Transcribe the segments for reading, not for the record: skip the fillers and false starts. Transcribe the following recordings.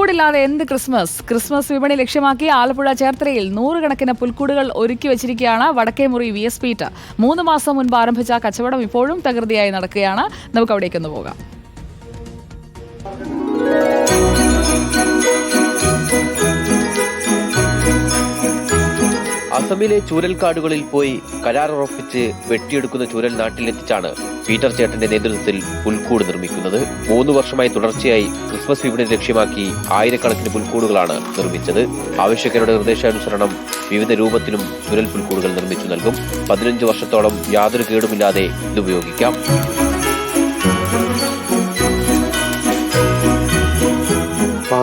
പുൽക്കൂടില്ലാതെ എന്ത് ക്രിസ്മസ് വിപണി ലക്ഷ്യമാക്കി ആലപ്പുഴ ചേർത്തലയിൽ നൂറുകണക്കിന് പുൽക്കൂടുകൾ ഒരുക്കി വെച്ചിരിക്കുകയാണ് വടക്കേമുറി VS പീറ്റർ. 3 മാസം മുൻപ് ആരംഭിച്ച കച്ചവടം ഇപ്പോഴും തകൃതിയായി നടക്കുകയാണ്. നമുക്ക് അവിടേക്കൊന്ന് പോകാം. അസമിലെ ചൂരൽക്കാടുകളിൽ പോയി കരാറുറപ്പിച്ച് വെട്ടിയെടുക്കുന്ന ചൂരൽ നാട്ടിലെത്തിച്ചാണ് പീറ്റർ ചേട്ടന്റെ നേതൃത്വത്തിൽ പുൽക്കൂട് നിർമ്മിക്കുന്നത്. 3 വർഷമായി തുടർച്ചയായി ക്രിസ്മസ് വിപണി ലക്ഷ്യമാക്കി ആയിരക്കണക്കിന് പുൽക്കൂടുകളാണ് നിർമ്മിച്ചത്. ആവശ്യക്കാരുടെ നിർദ്ദേശാനുസരണം വിവിധ രൂപത്തിലും ചുരൽ പുൽക്കൂടുകൾ നിർമ്മിച്ചു നൽകും. 15 വർഷത്തോളം യാതൊരു കേടുമില്ലാതെ ഇത് ഉപയോഗിക്കാം.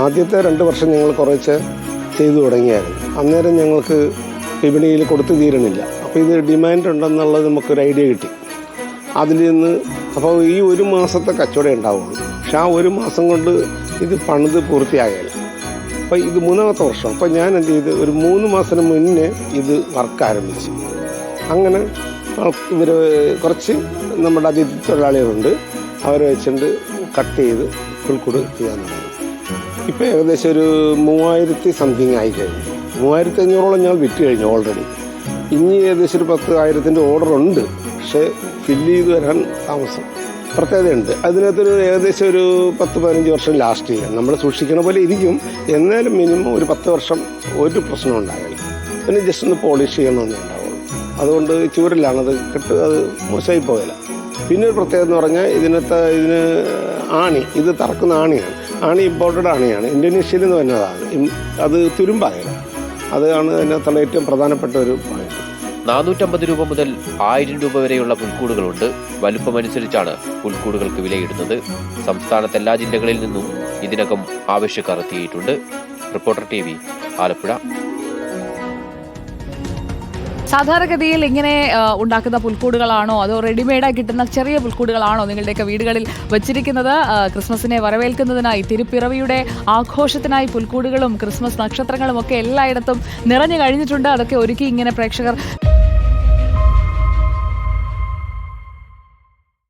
ആദ്യത്തെ 2 വർഷം ഞങ്ങൾ കുറച്ച് ചെയ്തു തുടങ്ങിയായിരുന്നു. അന്നേരം ഞങ്ങൾക്ക് വിപണിയിൽ കൊടുത്തു തീരണില്ല. അപ്പോൾ ഇത് ഡിമാൻഡ് ഉണ്ടെന്നുള്ളത് നമുക്കൊരു ഐഡിയ കിട്ടി. അതിൽ നിന്ന് അപ്പോൾ ഈ 1 മാസത്തെ കച്ചവടം ഉണ്ടാവുള്ളൂ. പക്ഷെ ആ 1 മാസം കൊണ്ട് ഇത് പണിത് പൂർത്തിയാകില്ല. അപ്പോൾ ഇത് 3ാമത്തെ വർഷം. അപ്പോൾ ഞാൻ എന്ത് ചെയ്ത് ഒരു 3 മാസത്തിന് മുന്നേ ഇത് വർക്ക് ആരംഭിച്ചു. അങ്ങനെ ഇവർ കുറച്ച് നമ്മുടെ അതിഥി തൊഴിലാളികളുണ്ട്, അവരെ വെച്ചുകൊണ്ട് കട്ട് ചെയ്ത് പുൽക്കൂട് ചെയ്യാൻ തുടങ്ങി. ഇപ്പോൾ ഏകദേശം ഒരു 3000 സംതിങ് ആയിക്കഴിഞ്ഞു. 3500 ഞാൻ വിറ്റ് കഴിഞ്ഞു ഓൾറെഡി. ഇനി ഏകദേശം ഒരു 10,000 ഓർഡർ ഉണ്ട്. പക്ഷേ ഫില്ല് ചെയ്ത് വരാൻ താമസം. പ്രത്യേകതയുണ്ട്. അതിനകത്തൊരു ഏകദേശം ഒരു 10-15 വർഷം ലാസ്റ്റ് ചെയ്യാം. നമ്മൾ സൂക്ഷിക്കണ പോലെ ഇരിക്കും. എന്നാലും മിനിമം ഒരു 10 വർഷം ഒരു പ്രശ്നം ഉണ്ടാകില്ല. പിന്നെ ജസ്റ്റ് ഒന്ന് പോളിഷ് ചെയ്യണമെന്നേ ഉണ്ടാവുള്ളൂ. അതുകൊണ്ട് ചൂരലാണത് അത് മോശമായി പോകില്ല. പിന്നെ ഒരു പ്രത്യേകത എന്ന് പറഞ്ഞാൽ ഇതിന് ആണി, ഇത് തറക്കുന്ന ആണിയാണ്. ആണി ഇമ്പോർട്ടഡ് ആണിയാണ്, ഇന്തോനേഷ്യയിൽ നിന്ന് വരുന്നതാണ്. അത് തുരുമ്പാകില്ല. അതാണ് അതിനകത്തുള്ള ഏറ്റവും പ്രധാനപ്പെട്ട ഒരു പോയിന്റ്. 450 രൂപ മുതൽ 1000 രൂപ വരെയുള്ള പുൽക്കൂടുകളുണ്ട്. വലുപ്പമനുസരിച്ചാണ് പുൽക്കൂടുകൾക്ക് വിലയിടുന്നത്. സംസ്ഥാനത്തെ എല്ലാ ജില്ലകളിൽ നിന്നും ഇതിനകം ആവശ്യക്കാർ എത്തിയിട്ടുണ്ട്. Reporter TV, Alappuzha. സാധാരണഗതിയിൽ ഇങ്ങനെ ഉണ്ടാക്കുന്ന പുൽക്കൂടുകളാണോ അതോ റെഡിമെയ്ഡായി കിട്ടുന്ന ചെറിയ പുൽക്കൂടുകളാണോ നിങ്ങളുടെയൊക്കെ വീടുകളിൽ വച്ചിരിക്കുന്നത്? ക്രിസ്മസിനെ വരവേൽക്കുന്നതിനായി, തിരുപ്പിറവിയുടെ ആഘോഷത്തിനായി പുൽക്കൂടുകളും ക്രിസ്മസ് നക്ഷത്രങ്ങളും ഒക്കെ എല്ലായിടത്തും നിറഞ്ഞു കഴിഞ്ഞിട്ടുണ്ട്. അതൊക്കെ ഒരുക്കി ഇങ്ങനെ പ്രേക്ഷകർ